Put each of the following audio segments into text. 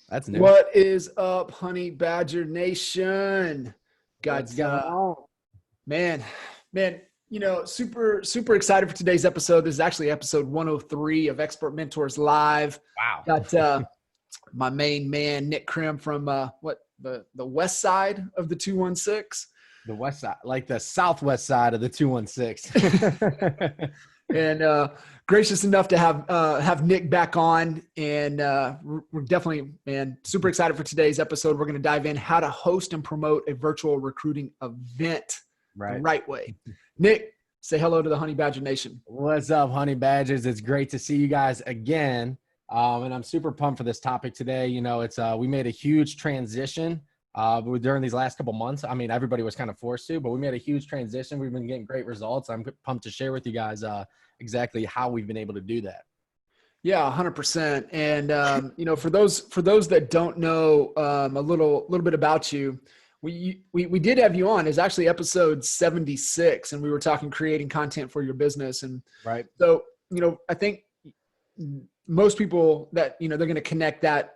That's new. What is up, Honey Badger Nation? What's Got going on? man, super excited for today's episode. This is actually episode 103 of Expert Mentors Live. Wow. Got my main man Nick Krem from the west side of the 216. The west side, like the southwest side of the 216. And gracious enough to have Nick back on, and we're definitely, man, super excited for today's episode. We're going to dive in how to host and promote a virtual recruiting event the right way. Nick, say hello to the Honey Badger Nation. What's up, Honey Badgers? It's great to see you guys again, and I'm super pumped for this topic today. You know, it's we made a huge transition during these last couple months. I mean, everybody was kind of forced to, but we made a huge transition. We've been getting great results. I'm pumped to share with you guys exactly how we've been able to do that. Yeah, 100%. And for those that don't know a little bit about you, we did have you on. It's actually episode 76, and we were talking creating content for your business. And right. So I think most people that they're going to connect that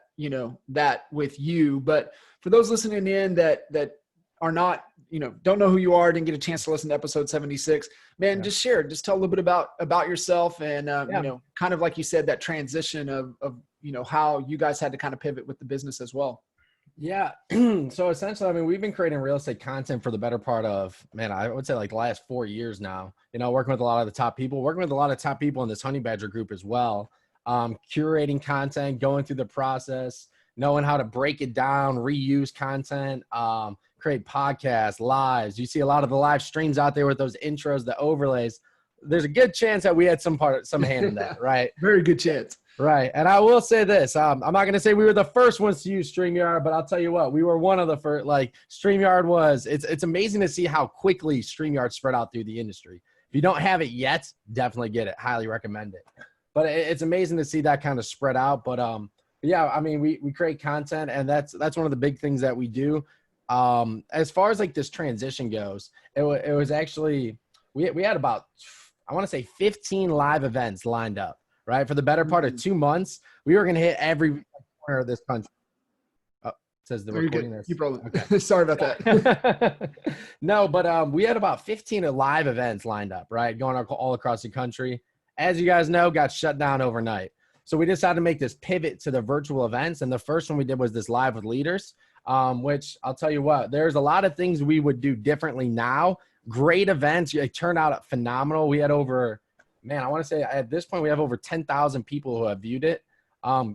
that with you, but for those listening in that are not, don't know who you are, didn't get a chance to listen to episode 76, man, just tell a little bit about yourself and, kind of like you said, that transition of how you guys had to kind of pivot with the business as well. Yeah. So essentially, I mean, we've been creating real estate content for the better part of, I would say like the last 4 years now, working with a lot of the top people, in this Honey Badger group as well, curating content, going through the process, knowing how to break it down, reuse content, create podcasts, lives. You see a lot of the live streams out there with those intros, the overlays. There's a good chance that we had some hand in that, right? Very good chance. Right. And I will say this, I'm not going to say we were the first ones to use StreamYard, but I'll tell you what, we were one of the first. Like StreamYard was, it's amazing to see how quickly StreamYard spread out through the industry. If you don't have it yet, definitely get it. Highly recommend it. But it's amazing to see that kind of spread out. But yeah, I mean, we create content, and that's one of the big things that we do. As far as like this transition goes, it was actually, we had about, I want to say 15 live events lined up, right? For the better part of 2 months, we were going to hit every corner of this country. Oh, it says the recording there. You probably, okay. Sorry about that. No, but we had about 15 live events lined up, right? Going all across the country. As you guys know, got shut down overnight. So we decided to make this pivot to the virtual events. And the first one we did was this live with leaders, which I'll tell you what, there's a lot of things we would do differently now. Great events. It turned out phenomenal. We had over, I want to say at this point, we have over 10,000 people who have viewed it.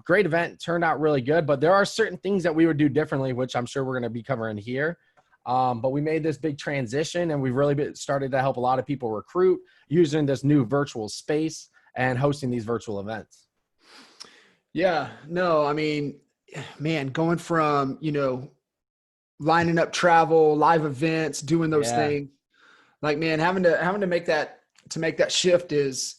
Great event, turned out really good, but there are certain things that we would do differently, which I'm sure we're going to be covering here. But we made this big transition, and we've really started to help a lot of people recruit using this new virtual space and hosting these virtual events. Yeah, no, I mean, man, going from, lining up travel, live events, doing those things, like, man, having to make that shift is,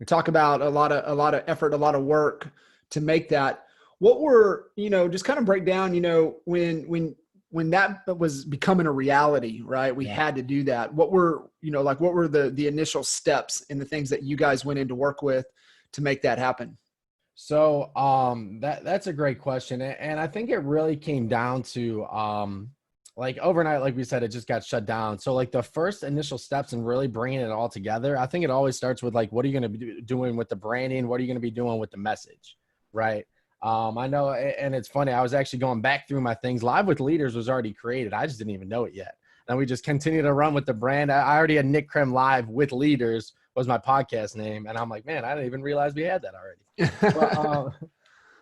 talk about a lot of effort, a lot of work to make that. What were, just kind of break down, when that was becoming a reality, right? We had to do that. What were, what were the initial steps and the things that you guys went in to work with to make that happen? So that's a great question. And I think it really came down to like overnight, like we said, it just got shut down. So like the first initial steps in really bringing it all together, I think it always starts with like, what are you going to be doing with the branding? What are you going to be doing with the message? Right. I know. And it's funny. I was actually going back through my things. Live with Leaders was already created. I just didn't even know it yet. And we just continue to run with the brand. I already had Nick Krem Live with Leaders was my podcast name. And I'm like, man, I didn't even realize we had that already.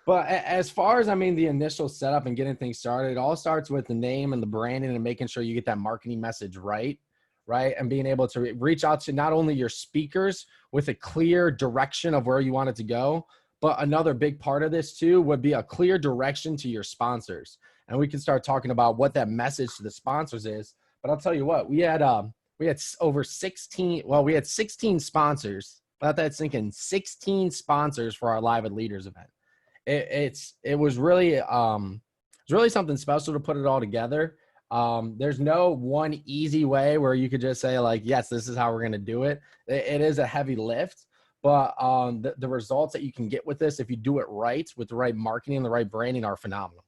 But as far as, the initial setup and getting things started, it all starts with the name and the branding and making sure you get that marketing message right? And being able to reach out to not only your speakers with a clear direction of where you want it to go, but another big part of this too would be a clear direction to your sponsors. And we can start talking about what that message to the sponsors is. But I'll tell you what, we had over 16, we had 16 sponsors. Let that sink in, 16 sponsors for our Live with Leaders event. It was really something special to put it all together. There's no one easy way where you could just say like, yes, this is how we're going to do it. It is a heavy lift, but the results that you can get with this, if you do it right, with the right marketing and the right branding, are phenomenal.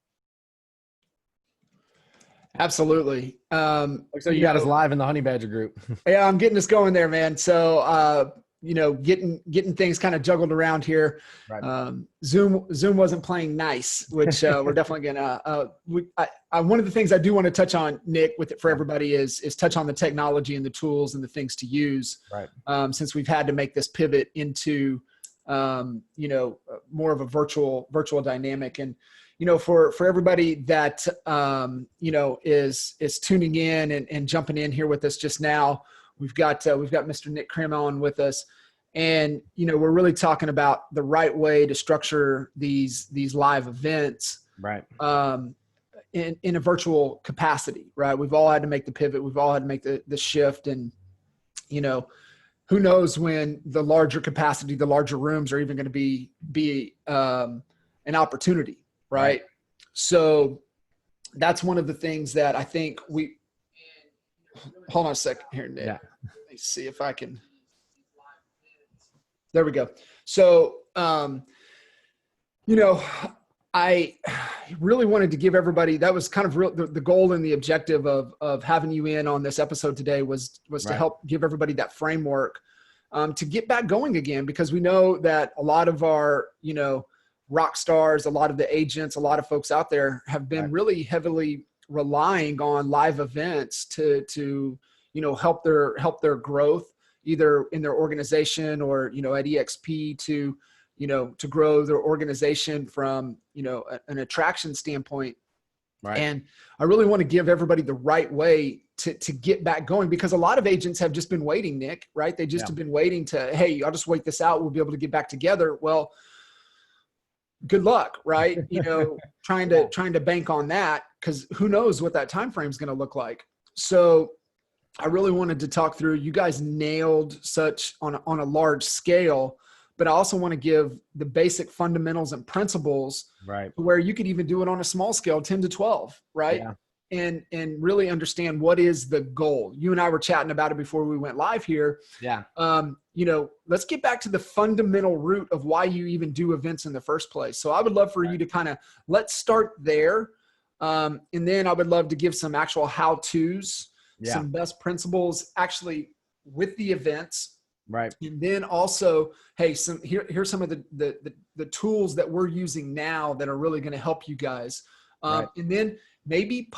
Absolutely. So you got us live in the Honey Badger group. Yeah, I'm getting us going there, man. So, getting things kind of juggled around here. Right. Zoom wasn't playing nice, which we're definitely gonna. One of the things I do want to touch on, Nick, with it for everybody is touch on the technology and the tools and the things to use. Right. Since we've had to make this pivot into, more of a virtual dynamic. And for everybody that is tuning in and jumping in here with us just now, we've got Mr. Nick Krem on with us, and we're really talking about the right way to structure these live events, right, in a virtual capacity, right? We've all had to make the pivot, we've all had to make the shift, and who knows when the larger capacity, the larger rooms are even going to be an opportunity. Right. So that's one of the things that I think hold on a second here, Nick. Yeah. Let me see if I can. There we go. So, I really wanted to give everybody, that was kind of the goal and the objective of having you in on this episode today was to help give everybody that framework, to get back going again, because we know that a lot of our, rock stars, a lot of the agents, a lot of folks out there have been really heavily relying on live events to help their growth, either in their organization or at EXP to grow their organization from an attraction standpoint. Right. And I really want to give everybody the right way to get back going, because a lot of agents have just been waiting, Nick, right? They just have been waiting to, hey, I'll just wait this out, we'll be able to get back together. Well, good luck, right? Trying to bank on that, because who knows what that time frame is going to look like. So I really wanted to talk through, you guys nailed such on a large scale, but I also want to give the basic fundamentals and principles, right, where you could even do it on a small scale, 10 to 12, right? Yeah. And really understand what is the goal. You and I were chatting about it before we went live here. Yeah. Let's get back to the fundamental root of why you even do events in the first place. So I would love for you to let's start there. And then I would love to give some actual how-tos, some best principles actually with the events. Right. And then also, hey, here's some of the tools that we're using now that are really going to help you guys. And then maybe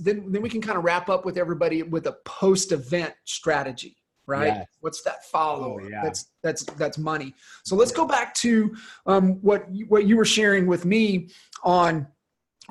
then we can kind of wrap up with everybody with a post-event strategy, right? Yes. What's that follow? Oh, yeah. That's money. So let's go back to what you were sharing with me on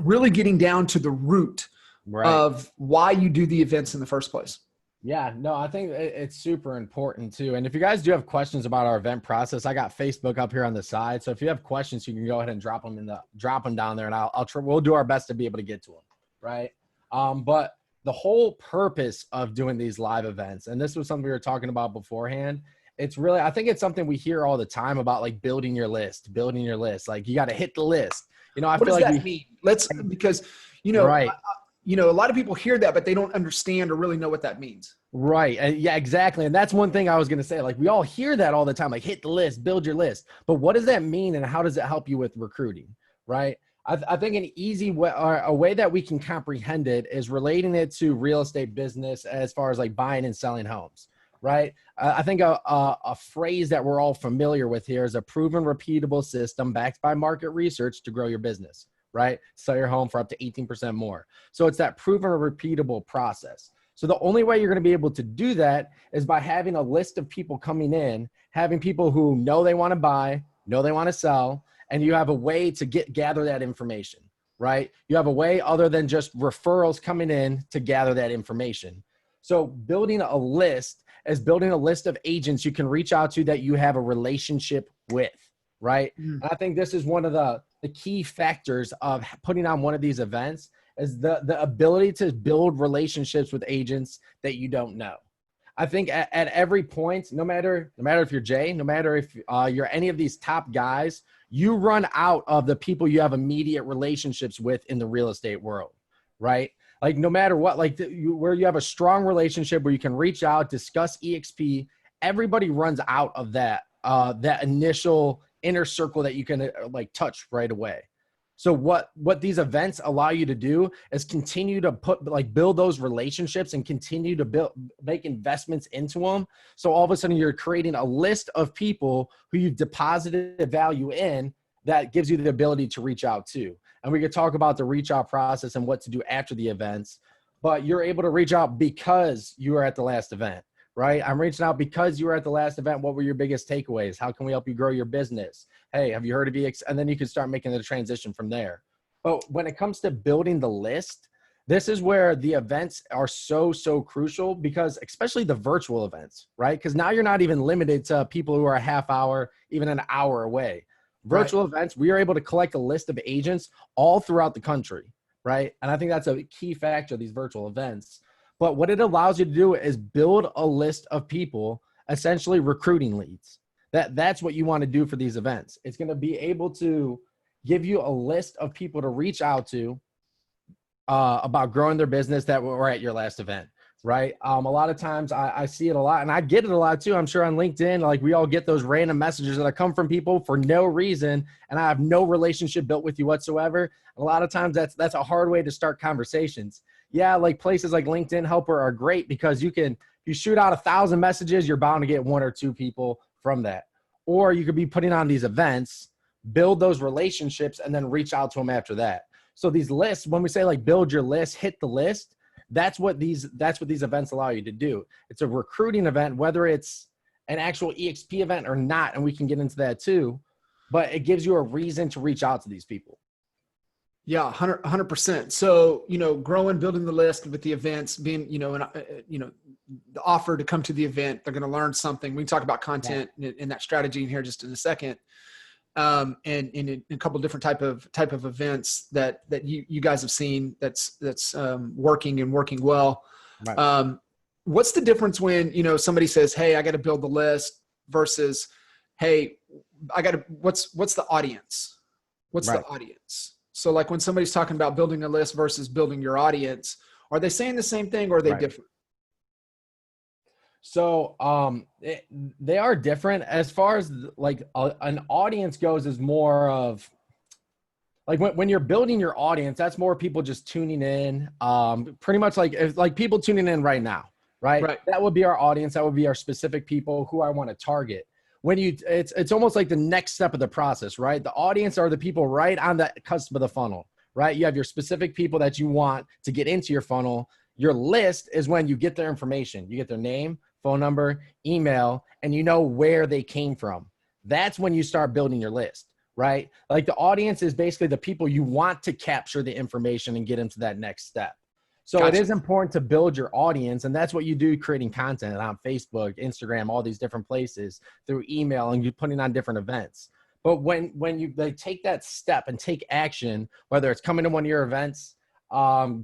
really getting down to the root of why you do the events in the first place. Yeah, no, I think it's super important too. And if you guys do have questions about our event process, I got Facebook up here on the side. So if you have questions, you can go ahead and drop them down there, and we'll do our best to be able to get to them. Right. But the whole purpose of doing these live events, and this was something we were talking about beforehand, it's really, I think it's something we hear all the time about, like building your list. Like you got to hit the list. What does that mean? Because a lot of people hear that, but they don't understand or really know what that means. Right. Yeah, exactly. And that's one thing I was going to say. Like, we all hear that all the time, like hit the list, build your list. But what does that mean, and how does it help you with recruiting? Right. I think an easy way, or a way that we can comprehend it, is relating it to real estate business as far as like buying and selling homes. Right. I think a phrase that we're all familiar with here is a proven, repeatable system backed by market research to grow your business. Right? Sell your home for up to 18% more. So it's that proven or repeatable process. So the only way you're going to be able to do that is by having a list of people coming in, having people who know they want to buy, know they want to sell, and you have a way to gather that information, right? You have a way other than just referrals coming in to gather that information. So building a list is building a list of agents you can reach out to that you have a relationship with, right? And I think this is one of the key factors of putting on one of these events, is the ability to build relationships with agents that you don't know. I think at every point, no matter if you're Jay, no matter if you're any of these top guys, you run out of the people you have immediate relationships with in the real estate world, right? Like no matter what, like where you have a strong relationship where you can reach out, discuss EXP, everybody runs out of that that initial inner circle that you can like touch right away. So what these events allow you to do is continue to build those relationships and continue to make investments into them. So all of a sudden you're creating a list of people who you've deposited value in that gives you the ability to reach out to. And we could talk about the reach out process and what to do after the events, but you're able to reach out because you were at the last event, right? I'm reaching out because you were at the last event. What were your biggest takeaways? How can we help you grow your business? Hey, have you heard of EX? And then you can start making the transition from there. But when it comes to building the list, this is where the events are so crucial, because especially the virtual events, right? Because now you're not even limited to people who are a half hour, even an hour away. Virtual events, we are able to collect a list of agents all throughout the country, right? And I think that's a key factor of these virtual events. But what it allows you to do is build a list of people, essentially recruiting leads. That's what you want to do for these events. It's going to be able to give you a list of people to reach out to about growing their business that were at your last event, right? A lot of times I see it a lot, and I get it a lot too. I'm sure on LinkedIn, like we all get those random messages that come from people for no reason, and I have no relationship built with you whatsoever. A lot of times that's a hard way to start conversations. Yeah, like places like LinkedIn Helper are great because if you shoot out 1,000 messages, you're bound to get 1 or 2 people from that. Or you could be putting on these events, build those relationships, and then reach out to them after that. So these lists, when we say like build your list, hit the list, that's what these events allow you to do. It's a recruiting event, whether it's an actual EXP event or not, and we can get into that too, but it gives you a reason to reach out to these people. Yeah, 100%. So, growing, building the list with the events, being, the offer to come to the event, they're going to learn something. We can talk about content and that strategy in here just in a second. And in a couple of different type of events that you guys have seen that's working and working well. Right. What's the difference when, somebody says, hey, I got to build the list versus, hey, what's the audience? What's the audience? So like when somebody's talking about building a list versus building your audience, are they saying the same thing or are they different? So they are different. As far as like an audience goes, is more of like when you're building your audience, that's more people just tuning in. Pretty much like people tuning in right now, right? That would be our audience. That would be our specific people who I want to target. It's almost like the next step of the process, right? The audience are the people right on the cusp of the funnel, right? You have your specific people that you want to get into your funnel. Your list is when you get their information. You get their name, phone number, email, and you know where they came from. That's when you start building your list, right? Like the audience is basically the people you want to capture the information and get into that next step. So It is important to build your audience, and that's what you do creating content on Facebook, Instagram, all these different places through email, and you're putting on different events. But when you take that step and take action, whether it's coming to one of your events,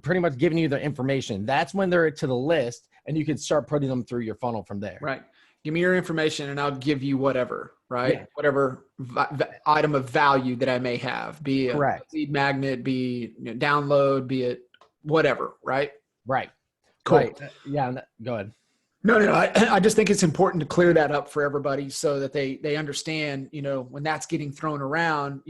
pretty much giving you the information, that's when they're to the list, and you can start putting them through your funnel from there. Right. Give me your information and I'll give you whatever, right? Yeah. Whatever item of value that I may have, be a lead magnet, be download, be it whatever, right? Right. Cool. Right. Yeah. Go ahead. No. I just think it's important to clear that up for everybody so that they understand, when that's getting thrown around,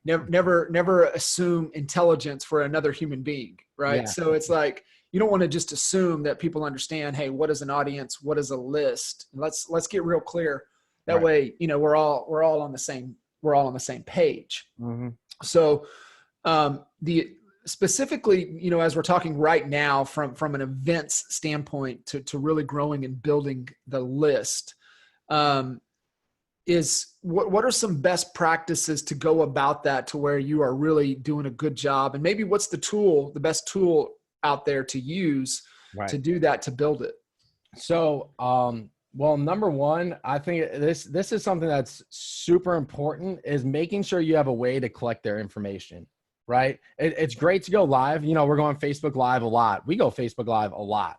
never assume intelligence for another human being. Right. Yeah. So it's like, you don't want to just assume that people understand, hey, what is an audience? What is a list? And let's get real clear. That way, we're all on the same page. Mm-hmm. So, specifically, as we're talking right now from an events standpoint to really growing and building the list, is what are some best practices to go about that to where you are really doing a good job? And maybe what's the best tool out there to use to do that, to build it? So, well, number one, I think this is something that's super important, is making sure you have a way to collect their information. Right. It's great to go live. We're going Facebook Live a lot. We go Facebook Live a lot.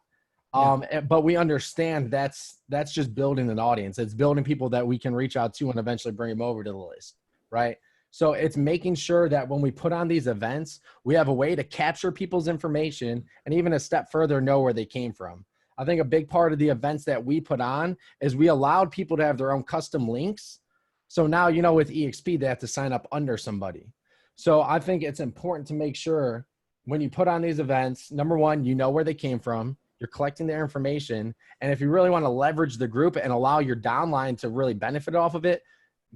But we understand that's just building an audience. It's building people that we can reach out to and eventually bring them over to the list. Right. So it's making sure that when we put on these events, we have a way to capture people's information and even a step further know where they came from. I think a big part of the events that we put on is we allowed people to have their own custom links. So now, you know, with EXP, they have to sign up under somebody. So I think it's important to make sure when you put on these events, number one, you know where they came from, you're collecting their information. And if you really want to leverage the group and allow your downline to really benefit off of it,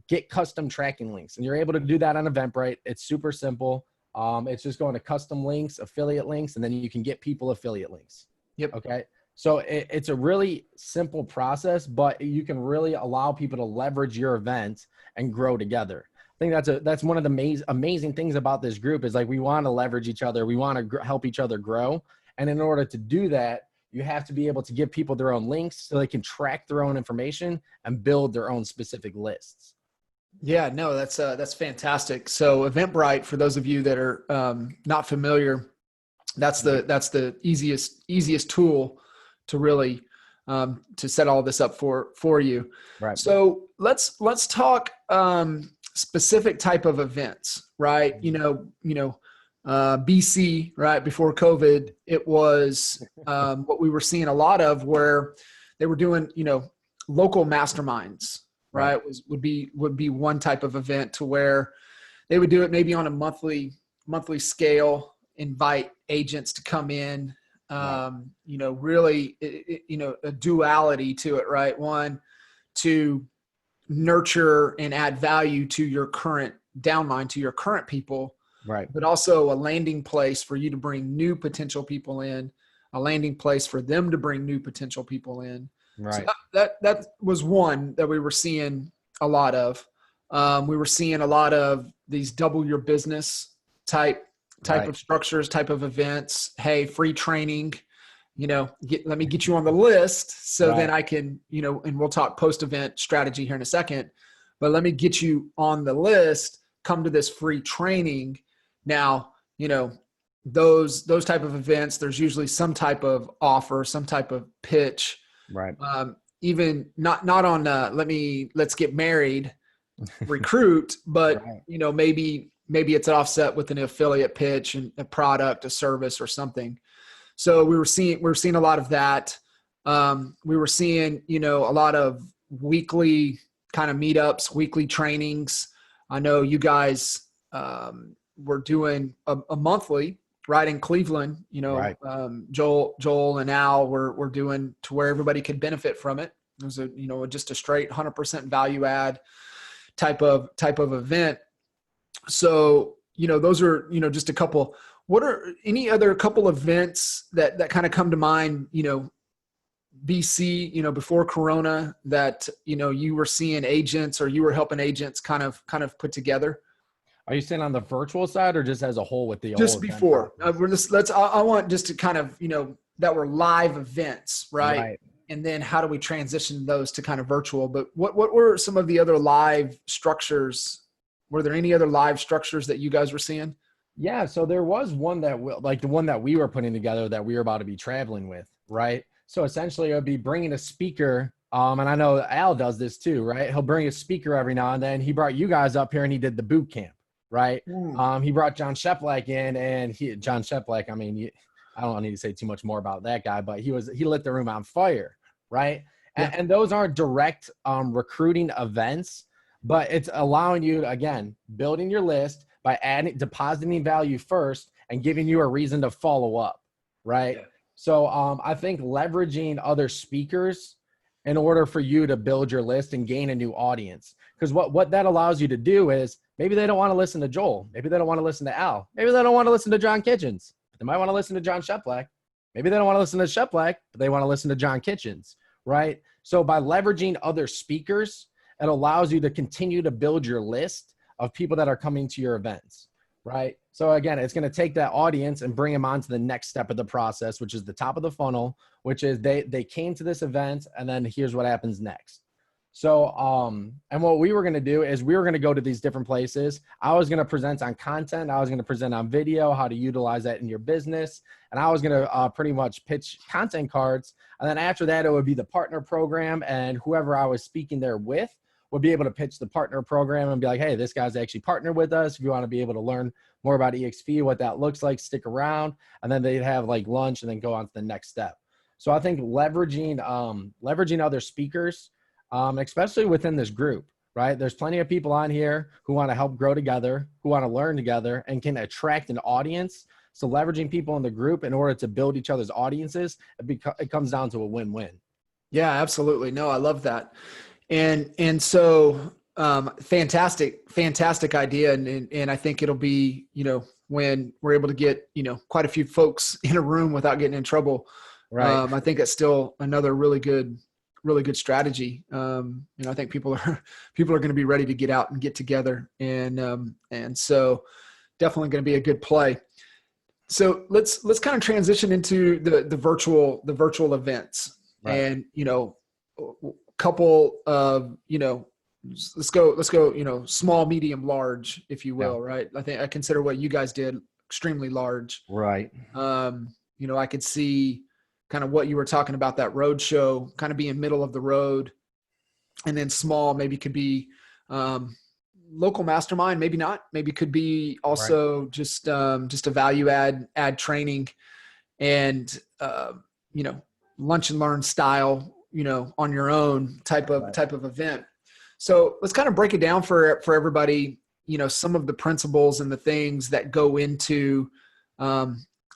get custom tracking links. And you're able to do that on Eventbrite. It's super simple. It's just going to custom links, affiliate links, and then you can get people affiliate links. Yep. Okay. So it's a really simple process, but you can really allow people to leverage your event and grow together. I think that's one of the amazing things about this group is like, we want to leverage each other. We want to help each other grow. And in order to do that, you have to be able to give people their own links so they can track their own information and build their own specific lists. Yeah, no, that's fantastic. So Eventbrite, for those of you that are not familiar, that's the easiest tool to really to set all this up for you. Right. So let's talk specific type of events, right? BC, right before COVID, it was what we were seeing a lot of, where they were doing local masterminds. Right. Would be one type of event to where they would do it maybe on a monthly scale, invite agents to come in, really, a duality to it, right? One, to nurture and add value to your current downline, to your current people, right? But also a landing place for you to bring new potential people in, a landing place for them to bring new potential people in. Right. So that was one that we were seeing a lot of. We were seeing a lot of these double your business type of structures, type of events. Hey, free training, let me get you on the list so then I can, and we'll talk post-event strategy here in a second, but let me get you on the list, come to this free training. Now, those type of events, there's usually some type of offer, some type of pitch. Right. Even not on let's get married, recruit, but maybe it's offset with an affiliate pitch and a product, a service, or something. So we were seeing a lot of that. We were seeing a lot of weekly kind of meetups, weekly trainings. I know you guys were doing a monthly. Right in Cleveland, Joel and Al were doing to where everybody could benefit from it. It was just a straight 100% value add type of event. So, those are, just a couple. What are any other couple events that kind of come to mind, BC, before Corona, that, you were seeing agents or you were helping agents kind of put together? Are you saying on the virtual side or just as a whole with the just before? I want just to kind of, that were live events, right? And then how do we transition those to kind of virtual? But what were some of the other live structures? Were there any other live structures that you guys were seeing? Yeah. So there was one that the one that we were putting together that we were about to be traveling with. Right. So essentially it would be bringing a speaker. And I know Al does this too, right? He'll bring a speaker every now and then. He brought you guys up here and he did the boot camp. Right. He brought John Sheplak in, and John Sheplak, I mean, I don't need to say too much more about that guy, but he lit the room on fire. Right. Yeah. And those aren't direct recruiting events, but it's allowing you, again, building your list by depositing value first and giving you a reason to follow up. Right. Yeah. So I think leveraging other speakers in order for you to build your list and gain a new audience. Because what that allows you to do is, maybe they don't want to listen to Joel. Maybe they don't want to listen to Al. Maybe they don't want to listen to John Kitchens. But they might want to listen to John Sheplak. Maybe they don't want to listen to Sheplak, but they want to listen to John Kitchens, right? So by leveraging other speakers, it allows you to continue to build your list of people that are coming to your events, right? So again, it's going to take that audience and bring them on to the next step of the process, which is the top of the funnel, which is they came to this event, and then here's what happens next. So, and what we were going to do is we were going to go to these different places. I was going to present on content. I was going to present on video, how to utilize that in your business. And I was going to pretty much pitch content cards. And then after that, it would be the partner program, and whoever I was speaking there with would be able to pitch the partner program and be like, hey, this guy's actually partnered with us. If you want to be able to learn more about EXP, what that looks like, stick around. And then they'd have like lunch and then go on to the next step. So I think leveraging other speakers, especially within this group, right? There's plenty of people on here who want to help grow together, who want to learn together, and can attract an audience. So leveraging people in the group in order to build each other's audiences, it comes down to a win-win. Yeah, absolutely. No, I love that. And so fantastic idea. And I think it'll be, when we're able to get, quite a few folks in a room without getting in trouble. Right. I think that's still another really good strategy. I think people are going to be ready to get out and get together. And so definitely going to be a good play. So let's kind of transition into the virtual events. Right. And, couple of, let's go, small, medium, large, if you will. Yeah. Right. I think I consider what you guys did extremely large. Right. I could see kind of what you were talking about, that road show kind of being middle of the road, and then small maybe could be, local mastermind, maybe not, maybe could be also right. just a value add training and, lunch and learn style, on your own type of event. So let's kind of break it down for everybody, some of the principles and the things that go into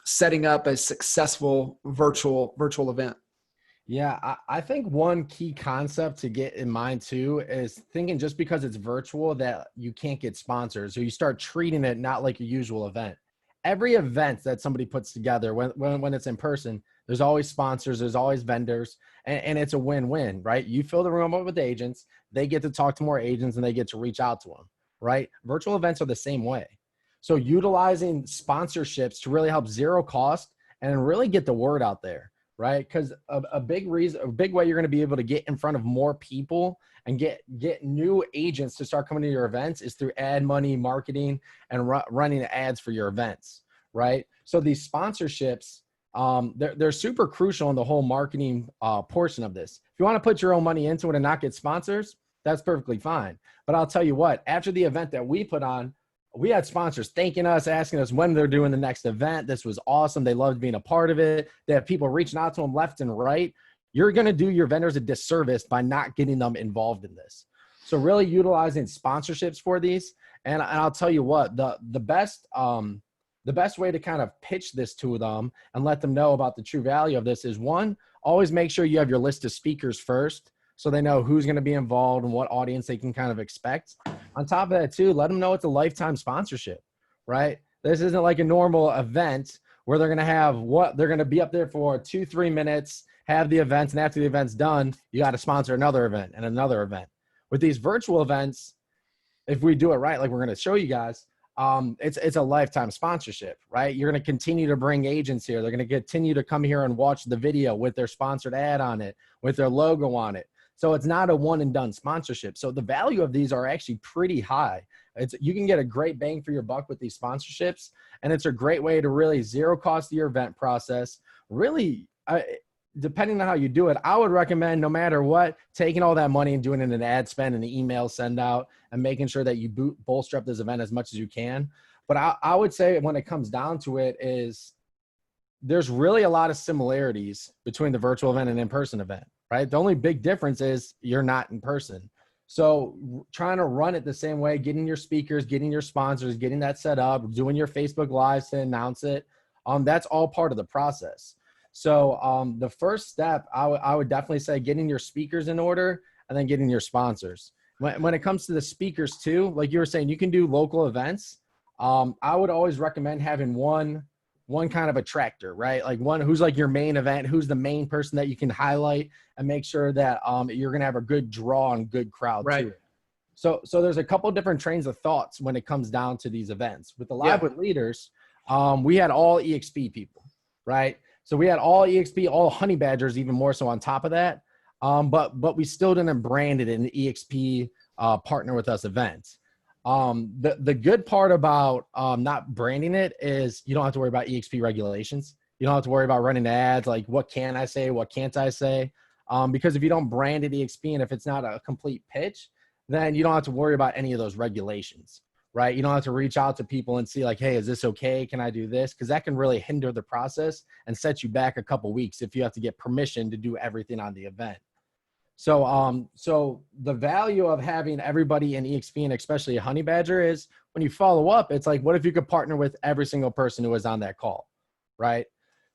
setting up a successful virtual event. Yeah, I think one key concept to get in mind too is thinking just because it's virtual that you can't get sponsors, or you start treating it not like a usual event. Every event that somebody puts together when it's in person, there's always sponsors, there's always vendors, and it's a win-win, right? You fill the room up with agents, they get to talk to more agents and they get to reach out to them, right? Virtual events are the same way. So utilizing sponsorships to really help zero cost and really get the word out there, right? Because a big way you're going to be able to get in front of more people and get new agents to start coming to your events is through ad money, marketing, and running ads for your events, right? So these sponsorships, they're super crucial in the whole marketing portion of this. If you want to put your own money into it and not get sponsors, that's perfectly fine. But I'll tell you what, after the event that we put on, we had sponsors thanking us, asking us when they're doing the next event. This was awesome. They loved being a part of it. They have people reaching out to them left and right. You're going to do your vendors a disservice by not getting them involved in this. So really utilizing sponsorships for these. And I'll tell you what, the best way to kind of pitch this to them and let them know about the true value of this is, one, always make sure you have your list of speakers first, so they know who's going to be involved and what audience they can kind of expect. On top of that too, let them know it's a lifetime sponsorship, right? This isn't like a normal event where they're going to be up there for 2-3 minutes, have the events, and after the event's done, you got to sponsor another event and another event. With these virtual events, if we do it right, like we're going to show you guys, it's a lifetime sponsorship, right? You're going to continue to bring agents here. They're going to continue to come here and watch the video with their sponsored ad on it, with their logo on it. So it's not a one and done sponsorship. So the value of these are actually pretty high. You can get a great bang for your buck with these sponsorships. And it's a great way to really zero cost your event process. Really, depending on how you do it, I would recommend, no matter what, taking all that money and doing it in an ad spend and an email send out and making sure that you bolster up this event as much as you can. But I would say when it comes down to it is there's really a lot of similarities between the virtual event and in-person event, right? The only big difference is you're not in person. So trying to run it the same way, getting your speakers, getting your sponsors, getting that set up, doing your Facebook Lives to announce it, that's all part of the process. So the first step, I would definitely say getting your speakers in order and then getting your sponsors. When it comes to the speakers too, like you were saying, you can do local events. I would always recommend having one kind of attractor, right? Like one who's like your main event, who's the main person that you can highlight and make sure that you're going to have a good draw and good crowd right. to it. So there's a couple different trains of thoughts when it comes down to these events. With the Live with Leaders, we had all EXP people, right? So we had all EXP, all honey badgers, even more so on top of that. But we still didn't brand it an EXP partner with us event. The good part about not branding it is you don't have to worry about EXP regulations. You don't have to worry about running ads, like what can I say, what can't I say? Because if you don't brand it EXP and if it's not a complete pitch, then you don't have to worry about any of those regulations, right? You don't have to reach out to people and see like, hey, is this okay? Can I do this? Because that can really hinder the process and set you back a couple weeks if you have to get permission to do everything on the event. So the value of having everybody in EXP, and especially a Honey Badger, is when you follow up, it's like, what if you could partner with every single person who was on that call, right?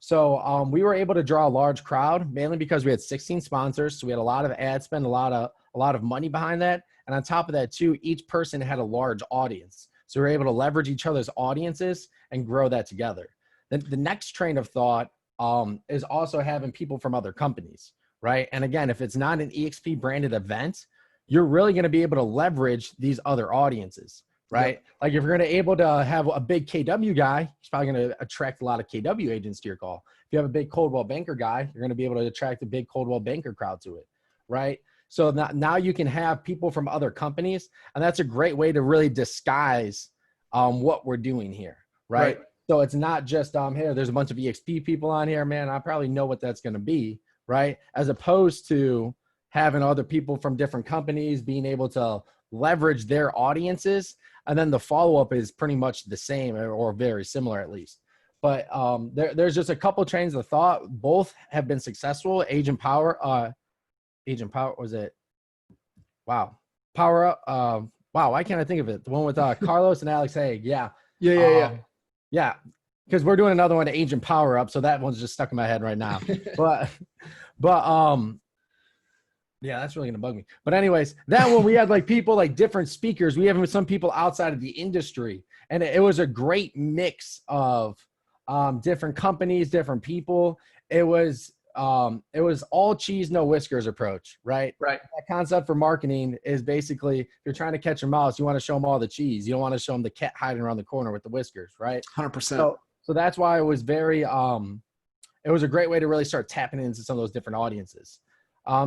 So we were able to draw a large crowd, mainly because we had 16 sponsors. So we had a lot of ad spend, a lot of money behind that. And on top of that too, each person had a large audience. So we were able to leverage each other's audiences and grow that together. Then the next train of thought is also having people from other companies, right? And again, if it's not an EXP branded event, you're really going to be able to leverage these other audiences, right? Yep. Like if you're going to able to have a big KW guy, he's probably going to attract a lot of KW agents to your call. If you have a big Coldwell Banker guy, you're going to be able to attract a big Coldwell Banker crowd to it, right? So now you can have people from other companies, and that's a great way to really disguise what we're doing here, right? So it's not just, hey, there's a bunch of EXP people on here, man, I probably know what that's going to be, right? As opposed to having other people from different companies being able to leverage their audiences. And then the follow-up is pretty much the same or very similar at least. But there's just a couple trains of thought. Both have been successful. Agent Power was it? Wow. Power Up. Wow. Why can't I think of it? The one with Carlos and Alex Haig. Yeah. Yeah. Because we're doing another one to Agent Power Up. So that one's just stuck in my head right now. but yeah, that's really going to bug me. But anyways, that one, we had like people, like different speakers. We have some people outside of the industry, and it was a great mix of different companies, different people. It was all cheese, no whiskers approach, right? Right. That concept for marketing is basically, if you're trying to catch a mouse, you want to show them all the cheese. You don't want to show them the cat hiding around the corner with the whiskers, right? 100%. So that's why it was very, it was a great way to really start tapping into some of those different audiences.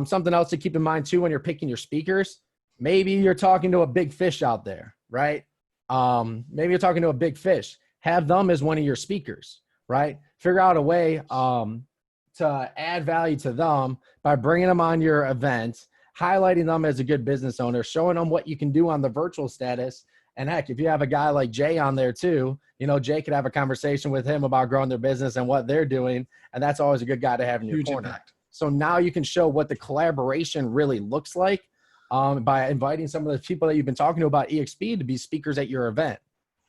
Something else to keep in mind too, when you're picking your speakers, maybe you're talking to a big fish out there, right? Maybe you're talking to a big fish. Have them as one of your speakers, right? Figure out a way to add value to them by bringing them on your event, highlighting them as a good business owner, showing them what you can do on the virtual status. And heck, if you have a guy like Jay on there too, you know, Jay could have a conversation with him about growing their business and what they're doing. And that's always a good guy to have in your corner. Impact. So now you can show what the collaboration really looks like by inviting some of the people that you've been talking to about EXP to be speakers at your event,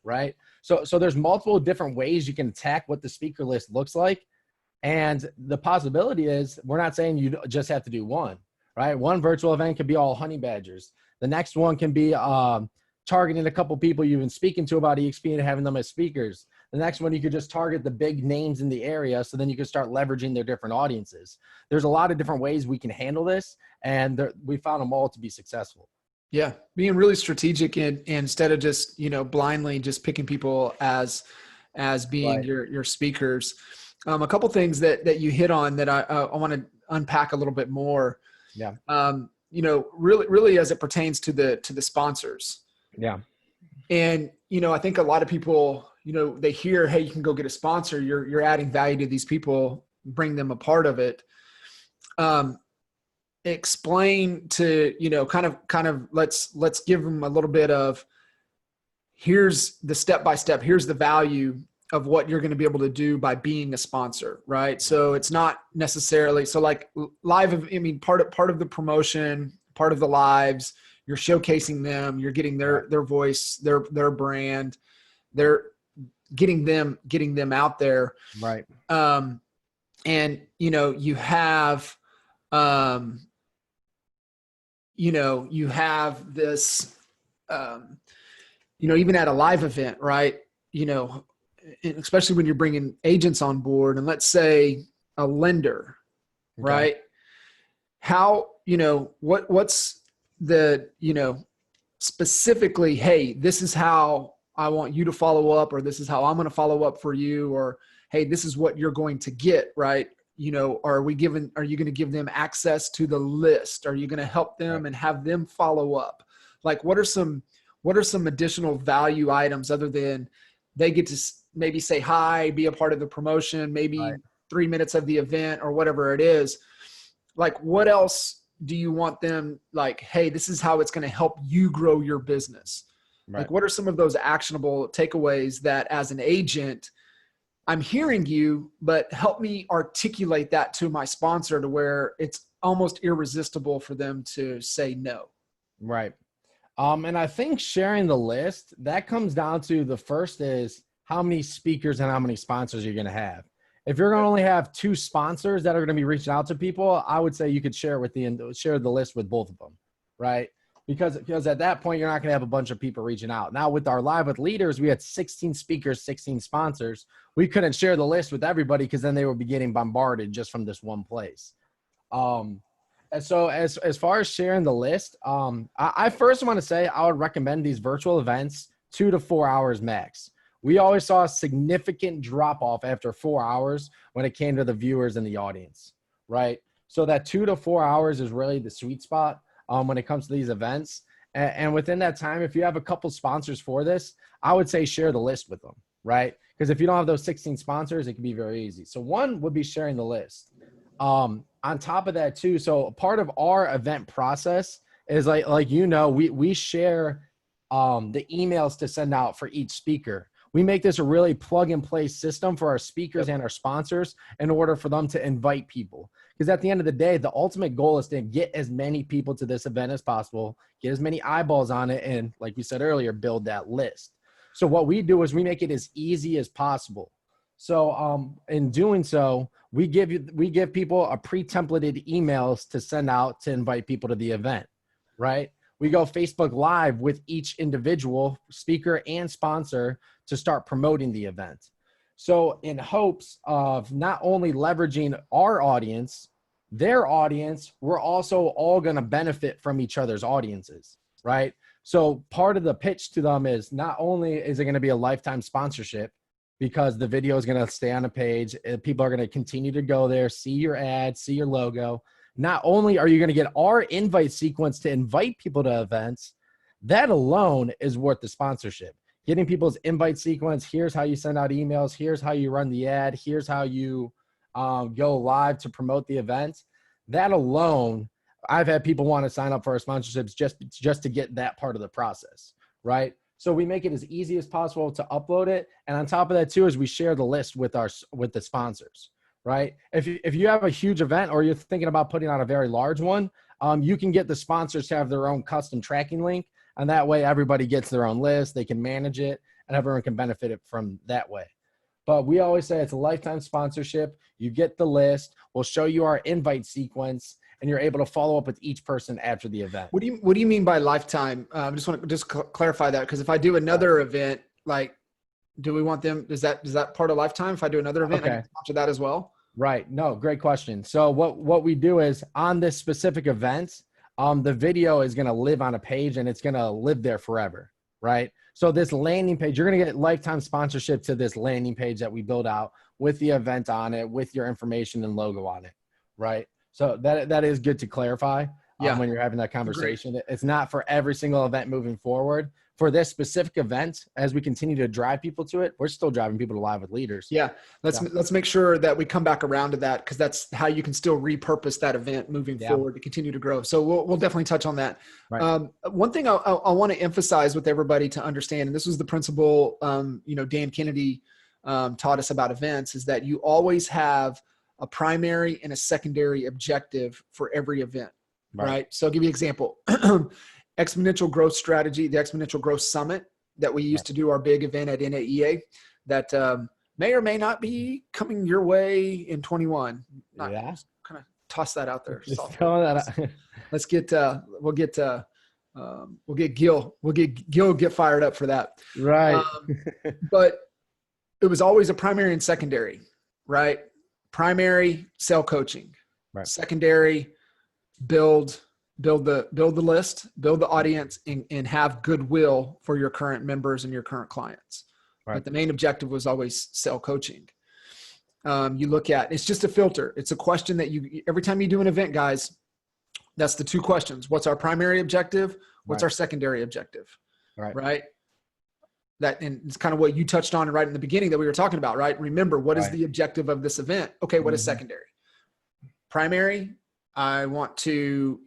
right? So there's multiple different ways you can attack what the speaker list looks like. And the possibility is, we're not saying you just have to do one, right? One virtual event could be all Honey Badgers. The next one can be targeting a couple people you've been speaking to about EXP and having them as speakers. The next one, you could just target the big names in the area. So then you can start leveraging their different audiences. There's a lot of different ways we can handle this, and we found them all to be successful. Yeah. Being really strategic and instead of just, you know, blindly just picking people as being Right. your speakers. A couple things that you hit on that I want to unpack a little bit more. Yeah. You know, really as it pertains to the sponsors. Yeah. And, you know, I think a lot of people, you know, they hear, hey, you can go get a sponsor. You're adding value to these people, bring them a part of it. Explain to, you know, kind of let's give them a little bit of, here's the step-by-step, here's the value of what you're going to be able to do by being a sponsor, right? So it's not necessarily, so like live, I mean, part of the promotion, part of the lives, you're showcasing them, you're getting their voice, their brand, they're getting them out there. Right. And, you know, you have this, you know, even at a live event, right? You know, especially when you're bringing agents on board, and let's say a lender, Okay. right? How, you know, what's the, you know, specifically, hey, this is how I want you to follow up, or this is how I'm going to follow up for you, or, hey, this is what you're going to get, right? You know, are you going to give them access to the list? Are you going to help them Right. and have them follow up? Like, what are some additional value items other than they get to maybe say hi, be a part of the promotion, maybe Right. 3 minutes of the event or whatever it is? Like, what else do you want them, like, hey, this is how it's going to help you grow your business? Right. Like, what are some of those actionable takeaways that as an agent, I'm hearing you, but help me articulate that to my sponsor to where it's almost irresistible for them to say no. Right. And I think sharing the list, that comes down to the first is how many speakers and how many sponsors you're going to have. If you're going to only have 2 sponsors that are going to be reaching out to people, I would say you could share the list with both of them, right? Because at that point, you're not going to have a bunch of people reaching out. Now with our Live with Leaders, we had 16 speakers, 16 sponsors. We couldn't share the list with everybody because then they would be getting bombarded just from this one place. And so as far as sharing the list, I first want to say I would recommend these virtual events 2 to 4 hours max. We always saw a significant drop off after 4 hours when it came to the viewers and the audience, right? So that 2 to 4 hours is really the sweet spot when it comes to these events. And within that time, if you have a couple sponsors for this, I would say share the list with them, right? Because if you don't have those 16 sponsors, it can be very easy. So one would be sharing the list. On top of that too, so part of our event process is we share the emails to send out for each speaker. We make this a really plug and play system for our speakers and our sponsors in order for them to invite people. Because at the end of the day, the ultimate goal is to get as many people to this event as possible, get as many eyeballs on it, and like we said earlier, build that list. So what we do is we make it as easy as possible. So in doing so, we give people a pre-templated emails to send out to invite people to the event, right? We go Facebook Live with each individual speaker and sponsor to start promoting the event. So in hopes of not only leveraging our audience, their audience, we're also all going to benefit from each other's audiences, right? So part of the pitch to them is not only is it going to be a lifetime sponsorship, because the video is going to stay on a page. People are going to continue to go there, see your ad, see your logo. Not only are you going to get our invite sequence to invite people to events, that alone is worth the sponsorship. Getting people's invite sequence, here's how you send out emails, here's how you run the ad, here's how you go live to promote the event. That alone, I've had people want to sign up for our sponsorships just to get that part of the process, right? So we make it as easy as possible to upload it. And on top of that too, is we share the list with the sponsors, right? If you have a huge event or you're thinking about putting on a very large one, you can get the sponsors to have their own custom tracking link. And that way everybody gets their own list, they can manage it, and everyone can benefit it from that way. But we always say it's a lifetime sponsorship. You get the list, we'll show you our invite sequence, and you're able to follow up with each person after the event. What do you mean by lifetime? I just want to clarify that, because if I do another event, like, do we want them? Is that part of lifetime? If I do another event, I can sponsor that as well. Right. No, great question. So what we do is on this specific event, the video is going to live on a page and it's going to live there forever. Right. So this landing page, you're going to get lifetime sponsorship to this landing page that we build out with the event on it, with your information and logo on it. Right. So that is good to clarify when you're having that conversation. It's not for every single event moving forward. For this specific event, as we continue to drive people to it, we're still driving people to Live with Leaders. Yeah. Let's make sure that we come back around to that, because that's how you can still repurpose that event moving forward to continue to grow. So we'll definitely touch on that. Right. One thing I want to emphasize with everybody to understand, and this was the principle, Dan Kennedy taught us about events, is that you always have a primary and a secondary objective for every event. Right. So I'll give you an example. Exponential growth strategy, the Exponential Growth Summit that we used to do, our big event at NAEA, that may or may not be coming your way in 21. Kind of toss that out there. Let's get Gil get fired up for that. Right. But it was always a primary and secondary, right? Primary, sell coaching. Right. Secondary, build the list, build the audience, and have goodwill for your current members and your current clients. Right. But the main objective was always sell coaching. You look at, it's just a filter. It's a question that every time you do an event, guys, that's the 2 questions. What's our primary objective? What's our secondary objective? Right. That, and it's kind of what you touched on right in the beginning that we were talking about, right? Remember, what is the objective of this event? Okay. What is secondary? Primary, I want to,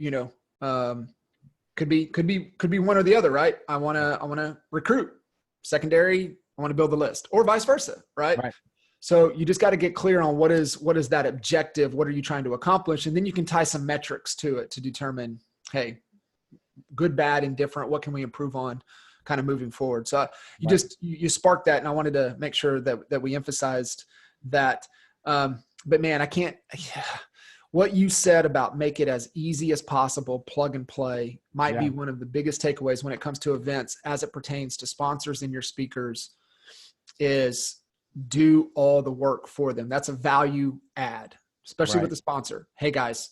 Could be one or the other, right? I want to recruit. Secondary, I want to build the list, or vice versa, right? Right. So you just got to get clear on what is that objective? What are you trying to accomplish? And then you can tie some metrics to it to determine, hey, good, bad, indifferent. What can we improve on kind of moving forward? So you sparked that. And I wanted to make sure that we emphasized that. But man, what you said about make it as easy as possible, plug and play, might be one of the biggest takeaways when it comes to events as it pertains to sponsors and your speakers, is do all the work for them. That's a value add, especially with the sponsor. Hey guys,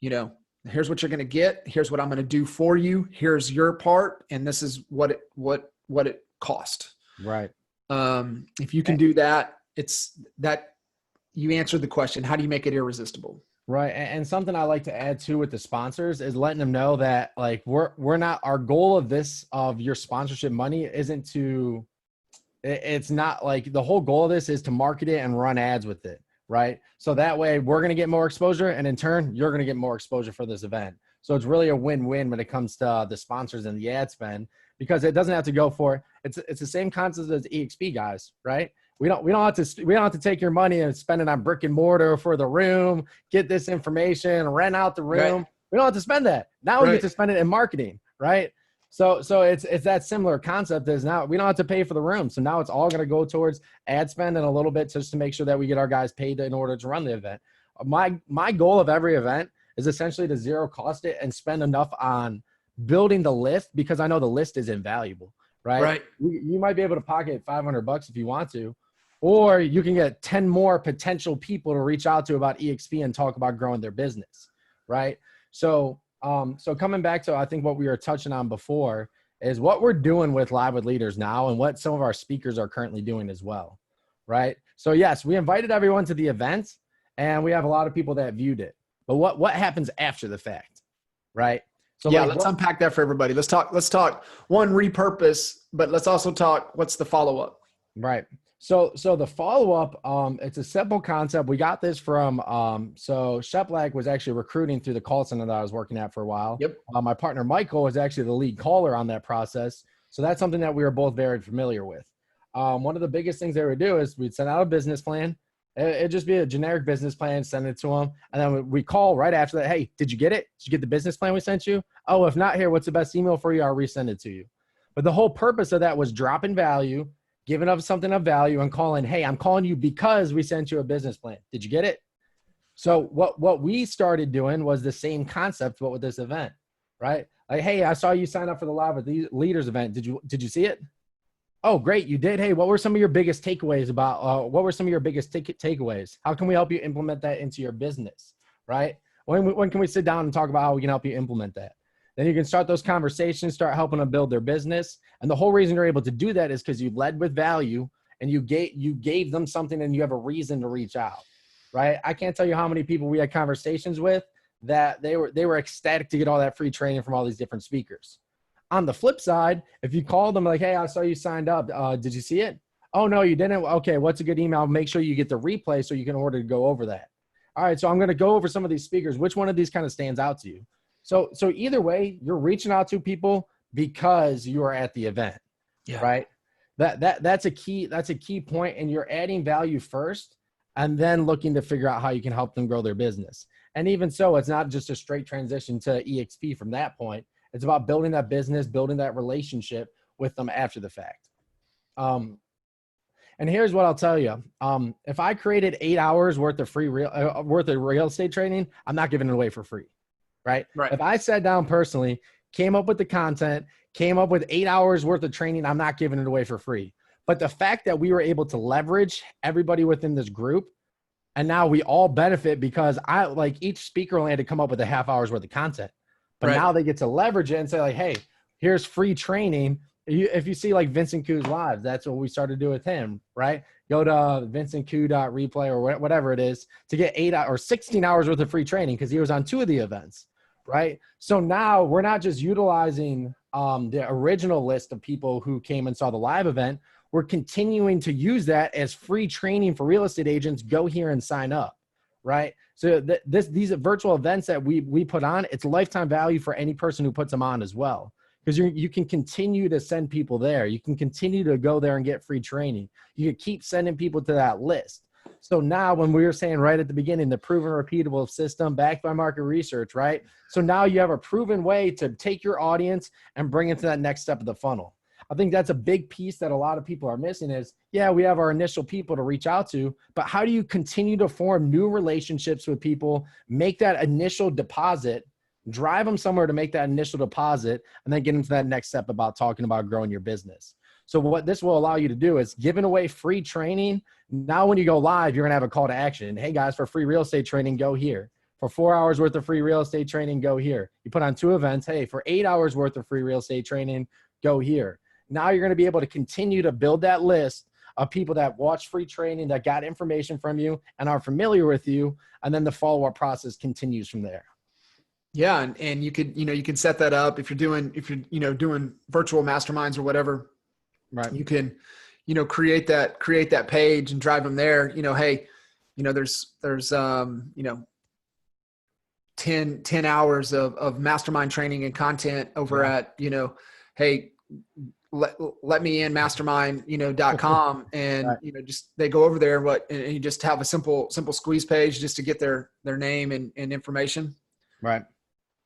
here's what you're going to get. Here's what I'm going to do for you. Here's your part. And this is what it cost. Right. If you can do that, it's that you answered the question. How do you make it irresistible? Right. And something I like to add too with the sponsors is letting them know that like, we're not, our goal of your sponsorship money it's not like the whole goal of this is to market it and run ads with it. Right. So that way we're going to get more exposure, and in turn, you're going to get more exposure for this event. So it's really a win-win when it comes to the sponsors and the ad spend, because it doesn't have to go for, it's the same concept as EXP guys, right? We don't have to take your money and spend it on brick and mortar for the room, get this information, rent out the room. Right. We don't have to spend that. Now we get to spend it in marketing, right? So it's that similar concept as now we don't have to pay for the room. So now it's all going to go towards ad spend and a little bit just to make sure that we get our guys paid in order to run the event. My goal of every event is essentially to zero cost it and spend enough on building the list, because I know the list is invaluable, right? Right. You might be able to pocket $500 if you want to, or you can get 10 more potential people to reach out to about EXP and talk about growing their business, right? So coming back to, I think what we were touching on before is what we're doing with Live with Leaders now and what some of our speakers are currently doing as well, right? So yes, we invited everyone to the event and we have a lot of people that viewed it, but what happens after the fact, right? So let's unpack that for everybody. Let's talk one, repurpose, but let's also talk what's the follow-up. Right. So the follow-up, it's a simple concept. We got this from, so Sheplak was actually recruiting through the call center that I was working at for a while. Yep. My partner, Michael, was actually the lead caller on that process. So that's something that we were both very familiar with. One of the biggest things they would do is we'd send out a business plan. It'd just be a generic business plan, send it to them. And then we call right after that. Hey, did you get it? Did you get the business plan we sent you? Oh, if not, here, what's the best email for you? I'll resend it to you. But the whole purpose of that was dropping value, giving up something of value, and calling, hey, I'm calling you because we sent you a business plan. Did you get it? So what we started doing was the same concept, but with this event, right? Like, hey, I saw you sign up for the Live with Leaders event. Did you see it? Oh, great. You did. Hey, what were some of your biggest takeaways takeaways? How can we help you implement that into your business? Right? When can we sit down and talk about how we can help you implement that? Then you can start those conversations, start helping them build their business. And the whole reason you're able to do that is because you led with value and you gave them something and you have a reason to reach out, right? I can't tell you how many people we had conversations with that they were ecstatic to get all that free training from all these different speakers. On the flip side, if you called them like, hey, I saw you signed up. Did you see it? Oh, no, you didn't. Okay, what's a good email? Make sure you get the replay so you can order to go over that. All right, so I'm going to go over some of these speakers. Which one of these kind of stands out to you? So either way, you're reaching out to people because you are at the event, right? That's a key point, and you're adding value first and then looking to figure out how you can help them grow their business. And even so, it's not just a straight transition to EXP from that point. It's about building that business, building that relationship with them after the fact. And here's what I'll tell you. If I created 8 hours worth of real estate training, I'm not giving it away for free. Right? If I sat down personally, came up with the content, came up with 8 hours worth of training, I'm not giving it away for free. But the fact that we were able to leverage everybody within this group, and now we all benefit because each speaker only had to come up with a half hour's worth of content. But now they get to leverage it and say like, hey, here's free training. If you see like Vincent Ku's lives, that's what we started to do with him, right? Go to vincentku.replay or whatever it is to get 8 or 16 hours worth of free training because he was on 2 of the events, right? So now we're not just utilizing the original list of people who came and saw the live event. We're continuing to use that as free training for real estate agents. Go here and sign up, right? So these virtual events that we put on, it's lifetime value for any person who puts them on as well. Because you can continue to send people there. You can continue to go there and get free training. You can keep sending people to that list. So now when we were saying right at the beginning, the proven repeatable system backed by market research, right? So now you have a proven way to take your audience and bring it to that next step of the funnel. I think that's a big piece that a lot of people are missing is, yeah, we have our initial people to reach out to, but how do you continue to form new relationships with people, make that initial deposit, drive them somewhere to make that initial deposit, and then get into that next step about talking about growing your business. So what this will allow you to do is giving away free training. Now, when you go live, you're going to have a call to action. Hey guys, for free real estate training, go here. For 4 hours worth of free real estate training, go here. You put on 2 events. Hey, for 8 hours worth of free real estate training, go here. Now you're going to be able to continue to build that list of people that watch free training, that got information from you and are familiar with you. And then the follow-up process continues from there. Yeah. And you could, you can set that up if you're doing virtual masterminds or whatever, right? You can, create that page and drive them there. Hey, there's 10 hours of mastermind training and content over at, hey, let me in mastermind.com and, right. Just, they go over there, and you just have a simple squeeze page just to get their name and information. Right.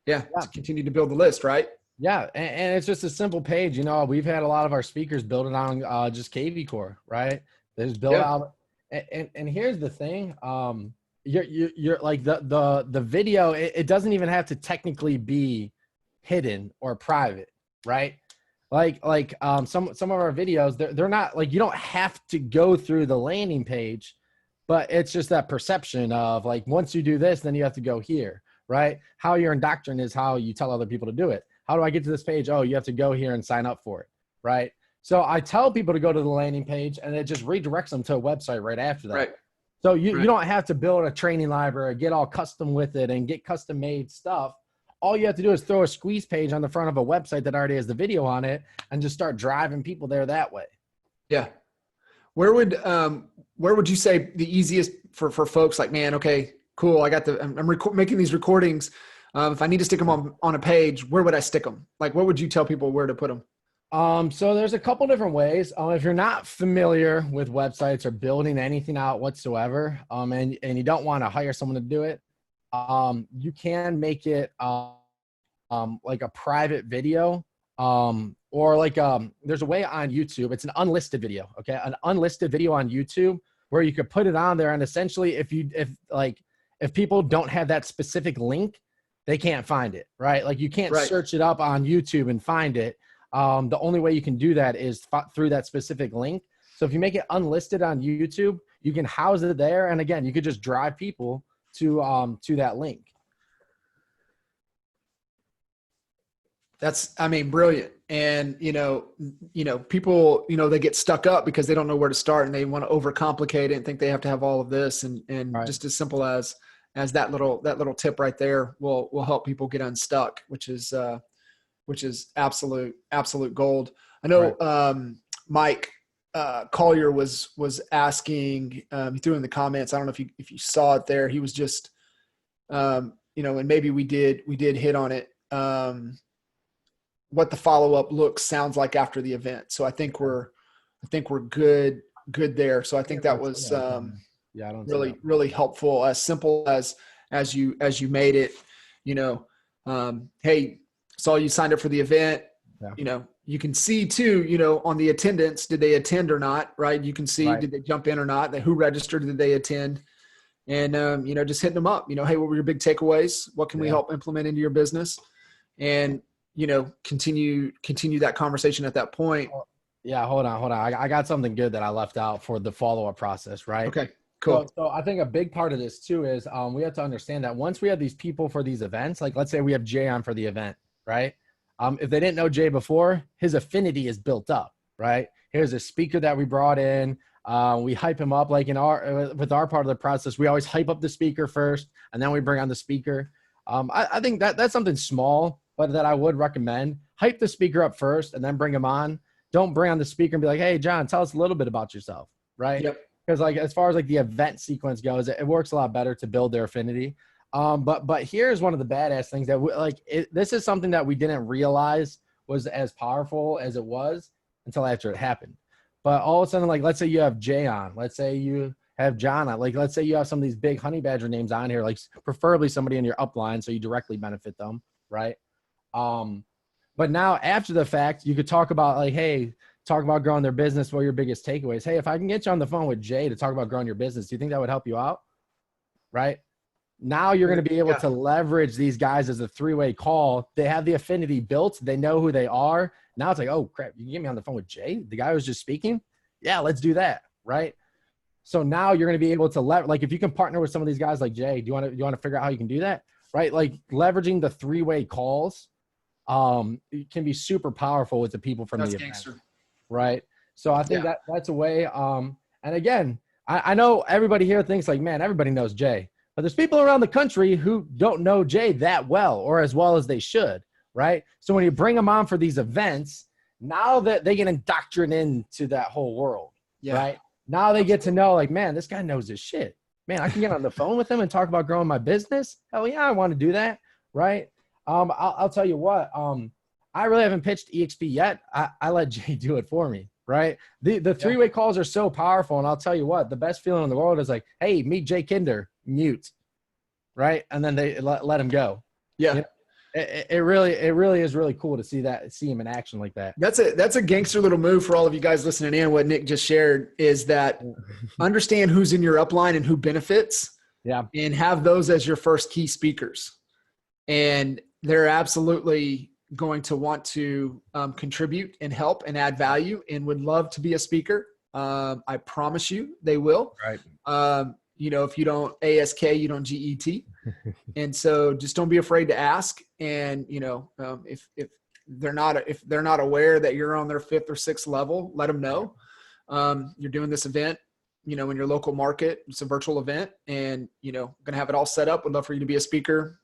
Yeah. To continue to build the list. Right. Yeah. And it's just a simple page. We've had a lot of our speakers build it on just KV Core, right? They just build out. And here's the thing. You're like the video, it doesn't even have to technically be hidden or private, right? Like some of our videos, they're not like, you don't have to go through the landing page, but it's just that perception of like, once you do this, then you have to go here, right? How you're indoctrinated is how you tell other people to do it. How do I get to this page? Oh, you have to go here and sign up for it, right? So I tell people to go to the landing page and it just redirects them to a website right after that. Right. So you don't have to build a training library, get all custom with it and get custom made stuff. All you have to do is throw a squeeze page on the front of a website that already has the video on it and just start driving people there that way. Yeah. Where would you say the easiest for folks like, man, okay, cool. I'm making these recordings. If I need to stick them on a page, where would I stick them? Like, what would you tell people where to put them? So there's a couple different ways. If you're not familiar with websites or building anything out whatsoever, and you don't want to hire someone to do it, you can make it like a private video, or like there's a way on YouTube. It's an unlisted video, okay? An unlisted video on YouTube where you could put it on there, and essentially, if people don't have that specific link, they can't find it, right? Like you can't search it up on YouTube and find it. The only way you can do that is through that specific link. So if you make it unlisted on YouTube, you can house it there. And again, you could just drive people to that link. That's, brilliant. And, people, they get stuck up because they don't know where to start and they want to overcomplicate it and think they have to have all of this. And just as simple as that little tip right there will help people get unstuck, which is absolute gold. I know, Mike Collier was asking, he threw in the comments. I don't know if you saw it there. He was just, and maybe we did hit on it. What the follow-up sounds like after the event. So I think we're good there. So I think that was, really helpful, as simple as you made it, hey, saw you signed up for the event. Yeah. You can see too, on the attendance, did they attend or not? Right. You can see, did they jump in or not? Who registered? Did they attend? And, just hitting them up, hey, what were your big takeaways? What can we help implement into your business? And, continue that conversation at that point. Yeah. Hold on. I got something good that I left out for the follow-up process. Right. Okay, cool. So I think a big part of this too is we have to understand that once we have these people for these events, like let's say we have Jay on for the event, right? If they didn't know Jay before, his affinity is built up, right? Here's a speaker that we brought in. We hype him up, like with our part of the process, we always hype up the speaker first, and then we bring on the speaker. I think that's something small, but that I would recommend. Hype the speaker up first, and then bring him on. Don't bring on the speaker and be like, "Hey, John, tell us a little bit about yourself," right? Yep. because like as far as like the event sequence goes, it works a lot better to build their affinity. But here's one of the badass things that this is something that we didn't realize was as powerful as it was until after it happened. But all of a sudden, like let's say you have Jay on, let's say you have John on, like let's say you have some of these big honey badger names on here, like preferably somebody in your upline so you directly benefit them, right? But now after the fact, you could talk about like, hey, talk about growing their business. What are your biggest takeaways? Hey, if I can get you on the phone with Jay to talk about growing your business, do you think that would help you out? Right? Now you're going to be able to leverage these guys as a three-way call. They have the affinity built. They know who they are. Now it's like, oh crap, you can get me on the phone with Jay, the guy who was just speaking. Yeah, let's do that. Right. So now you're going to be able to like, if you can partner with some of these guys like Jay, do you want to figure out how you can do that? Right. Like leveraging the three-way calls it can be super powerful with the people from the event. Right. So I think that's a way. And again, I know everybody here thinks like, man, everybody knows Jay. But there's people around the country who don't know Jay that well or as well as they should, right? So when you bring them on for these events, now that they get indoctrinated into that whole world, right? Now they get to know like, man, this guy knows his shit. Man, I can get on the phone with him and talk about growing my business. Hell yeah, I want to do that, right? I'll tell you what, I really haven't pitched EXP yet. I let Jay do it for me, right? The three-way calls are so powerful, and I'll tell you what, the best feeling in the world is like, hey, meet Jay Kinder. Mute, right? And then they let him go. Yeah. You know, it really is really cool to see him in action like that. That's a gangster little move for all of you guys listening in. What Nick just shared is that understand who's in your upline and who benefits. Yeah. And have those as your first key speakers. And they're absolutely going to want to contribute and help and add value and would love to be a speaker. I promise you they will. Right. You know, if you don't ASK, you don't GET. And so just don't be afraid to ask. And, you know, if they're not aware that you're on their 5th or 6th level, let them know. You're doing this event, you know, in your local market. It's a virtual event and, you know, going to have it all set up. Would love for you to be a speaker.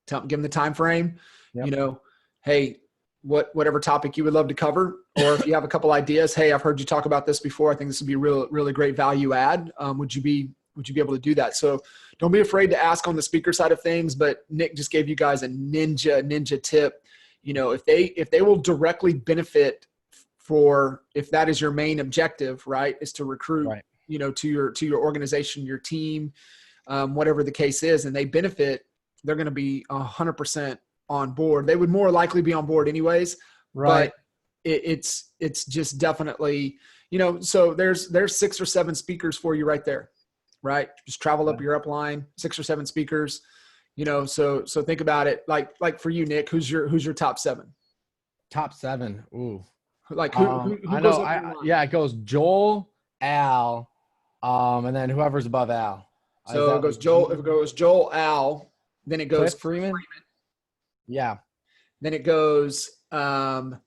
Give them the time frame, you know, hey, whatever topic you would love to cover, or if you have a couple ideas, hey, I've heard you talk about this before. I think this would be really great value add. Would you be able to do that? So don't be afraid to ask on the speaker side of things, but Nick just gave you guys a ninja tip. You know, if they will directly benefit if that is your main objective, right, is to recruit, right, you know, to your organization, your team, whatever the case is, and they benefit, they're going to be 100% on board. They would more likely be on board anyways, right? But it's just definitely, you know, so there's 6 or 7 speakers for you right there. Right. Just travel up your upline, 6 or 7 speakers, you know, so think about it. Like for you, Nick, who's your top 7? Top 7. Ooh. Like who I goes know. up It goes Joel, Al, and then whoever's above Al. So it goes Joel. If it goes Joel, Al, then it goes Cliff Freeman. Yeah. Then it goes Brent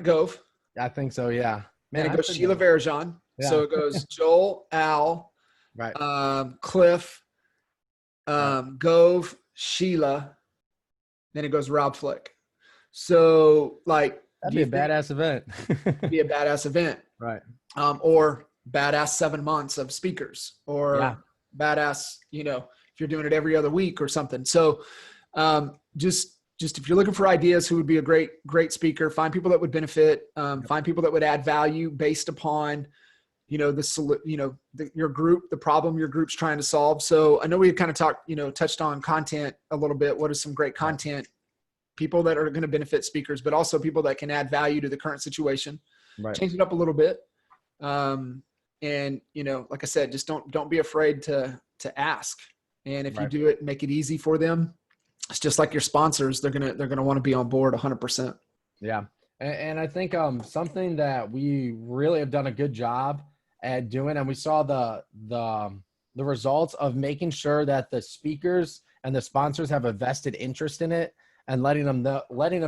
Gove. I think so. Yeah. Man, then it goes Sheila Varajan. Yeah. So it goes Joel, Al, right, Cliff, Gove, Sheila, then it goes Rob Flick. So like that'd be a badass event. Be a badass event. Right. Or badass 7 months of speakers, or badass, you know, if you're doing it every other week or something. So just if you're looking for ideas, who would be a great speaker, find people that would benefit, find people that would add value based upon, you know, your group, the problem your group's trying to solve. So I know we kind of touched on content a little bit. What is some great content? People that are going to benefit speakers, but also people that can add value to the current situation. Right. Change it up a little bit. And, you know, like I said, just don't be afraid to ask. And if you do it, make it easy for them. It's just like your sponsors. They're going to want to be on board 100%. Yeah. And I think something that we really have done a good job at doing, and we saw the results of making sure that the speakers and the sponsors have a vested interest in it, and letting them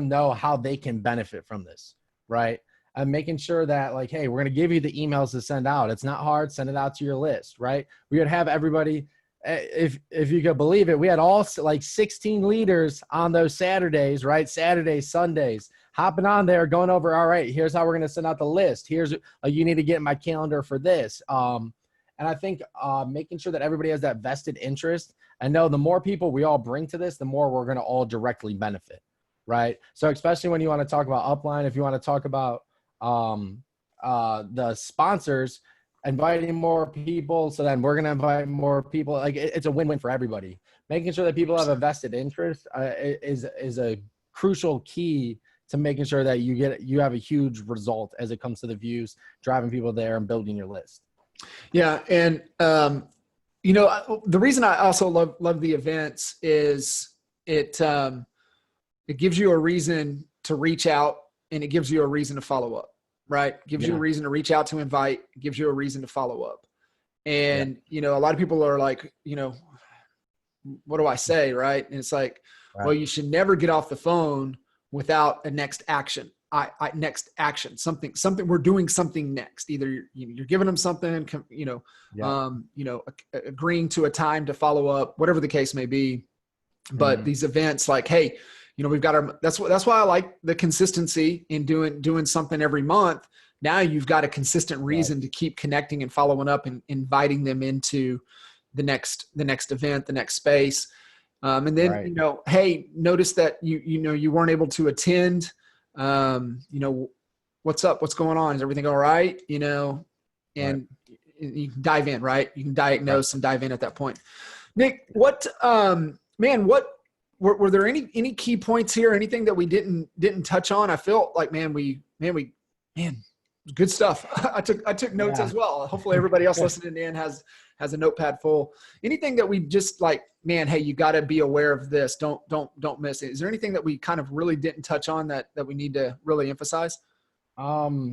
know how they can benefit from this, right? And making sure that like, hey, we're going to give you the emails to send out. It's not hard. Send it out to your list, right? We would have everybody if you could believe it, we had all like 16 leaders on those Saturdays, right? Saturdays, Sundays, hopping on there, going over, all right, here's how we're going to send out the list. Here's, you need to get in my calendar for this. And I think making sure that everybody has that vested interest. I know the more people we all bring to this, the more we're going to all directly benefit, right? So especially when you want to talk about upline, if you want to talk about the sponsors, inviting more people, so then we're going to invite more people. Like it's a win-win for everybody. Making sure that people have a vested interest is a crucial key to making sure that you have a huge result as it comes to the views, driving people there and building your list. Yeah. And, you know, the reason I also love the events is it gives you a reason to reach out, and it gives you a reason to follow up, right? Gives you a reason to reach out, to invite, gives you a reason to follow up. And, you know, a lot of people are like, you know, what do I say? Right. And it's like, well, you should never get off the phone without a next action. Next action, something, we're doing something next. Either you're giving them something, you know, agreeing to a time to follow up, whatever the case may be. But these events, like, hey, you know, we've got our, that's why I like the consistency in doing something every month. Now you've got a consistent reason to keep connecting and following up and inviting them into the next event, the next space. And then, you know, hey, notice that you weren't able to attend. You know, what's up? What's going on? Is everything all right? You know, and you can dive in, right? You can diagnose and dive in at that point. Nick, what, man, what were there any key points here? Anything that we didn't touch on? I feel like, man, good stuff. I took notes as well. Hopefully everybody else listening in has a notepad full. Anything that we just like, man, hey, you got to be aware of this. Don't miss it. Is there anything that we kind of really didn't touch on that we need to really emphasize? Well,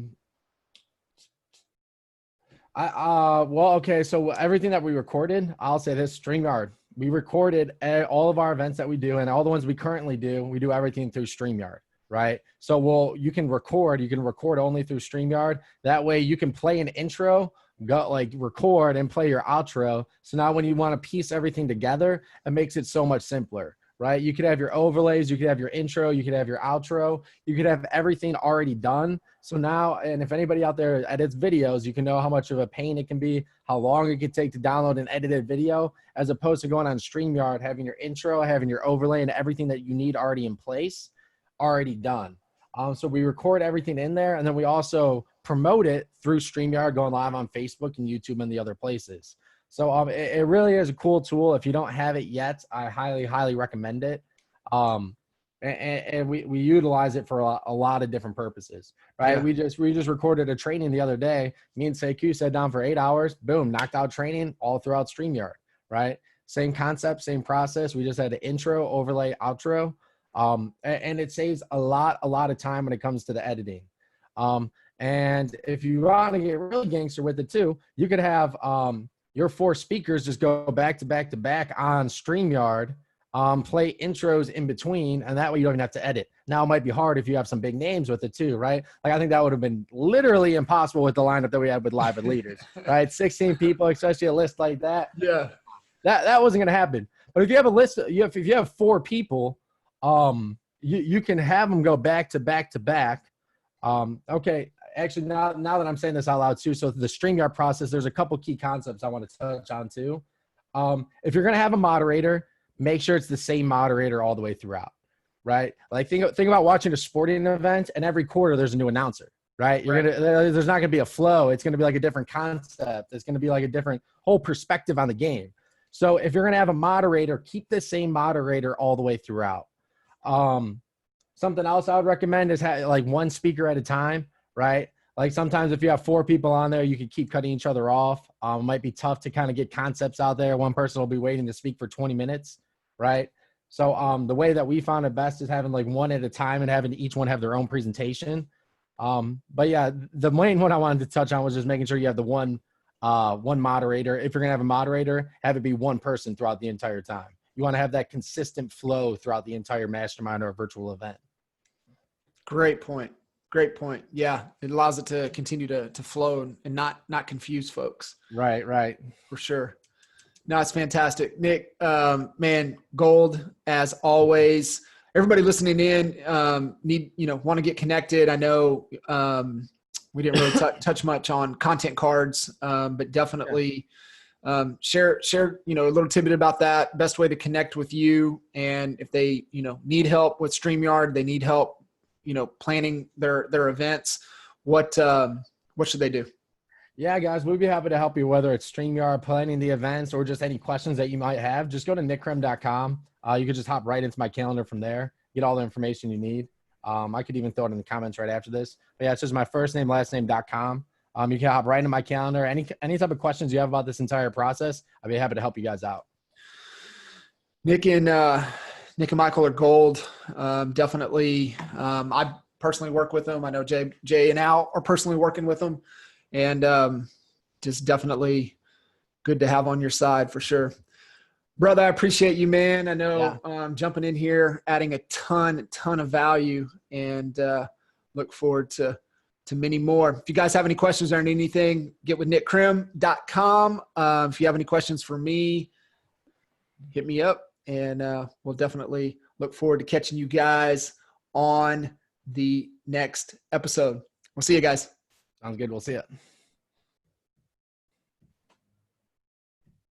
okay. So everything that we recorded, I'll say this: StreamYard. We recorded all of our events that we do, and all the ones we currently do. We do everything through StreamYard, right? So you can record only through StreamYard. That way you can play an intro, record and play your outro. So now when you want to piece everything together, it makes it so much simpler, right? You could have your overlays, you could have your intro, you could have your outro, you could have everything already done. So now, and if anybody out there edits videos, you can know how much of a pain it can be, how long it could take to download an edited video, as opposed to going on StreamYard, having your intro, having your overlay, and everything that you need already in place, already done. So we record everything in there, and then we also promote it through StreamYard, going live on Facebook and YouTube and the other places. So it really is a cool tool. If you don't have it yet, I highly, highly recommend it. And we utilize it for a lot of different purposes, right? Yeah. We just recorded a training the other day. Me and Sekou sat down for 8 hours, boom, knocked out training all throughout StreamYard, right? Same concept, same process. We just had an intro, overlay, outro. And it saves a lot of time when it comes to the editing. And if you want to get really gangster with it too, you could have your 4 speakers just go back to back to back on StreamYard, play intros in between, and that way you don't even have to edit. Now it might be hard if you have some big names with it too, right? Like I think that would have been literally impossible with the lineup that we had with Live with Leaders, right? 16 people, especially a list like that. Yeah, that wasn't going to happen. But if you have a list, if you have 4 people, you can have them go back to back to back. Okay. Actually, now that I'm saying this out loud too, so the StreamYard process, there's a couple key concepts I want to touch on too. If you're going to have a moderator, make sure it's the same moderator all the way throughout, right? Like think about watching a sporting event, and every quarter there's a new announcer, right? There's not going to be a flow. It's going to be like a different concept. It's going to be like a different whole perspective on the game. So if you're going to have a moderator, keep the same moderator all the way throughout. Something else I would recommend is like 1 speaker at a time, right? Like sometimes if you have 4 people on there, you could keep cutting each other off. It might be tough to kind of get concepts out there. One person will be waiting to speak for 20 minutes, right? So the way that we found it best is having like 1 at a time and having each one have their own presentation. But yeah, the main one I wanted to touch on was just making sure you have the one moderator. If you're gonna have a moderator, have it be 1 person throughout the entire time. You want to have that consistent flow throughout the entire mastermind or virtual event. Great point. Yeah, it allows it to continue to flow and not confuse folks. Right. For sure. No, it's fantastic. Nick, man, gold as always. Everybody listening in, want to get connected. I know we didn't really touch much on content cards, but definitely share, a little tidbit about that. Best way to connect with you. And if they, need help with StreamYard, they need help, planning their events, what should they do? Yeah, guys, we'd be happy to help you, whether it's StreamYard, planning the events, or just any questions that you might have. Just go to nickkrem.com. You could just hop right into my calendar from there, get all the information you need. I could even throw it in the comments right after this. But yeah, it's just my first name, last name.com. You can hop right into my calendar. Any type of questions you have about this entire process, I'd be happy to help you guys out. Nick and Michael are gold. Definitely. I personally work with them. I know Jay and Al are personally working with them. And just definitely good to have on your side for sure. Brother, I appreciate you, man. I know jumping in here, adding a ton of value, and look forward to many more. If you guys have any questions or anything, get with nickkrem.com. If you have any questions for me, hit me up, and we'll definitely look forward to catching you guys on the next episode. We'll see you guys. Sounds good. We'll see you.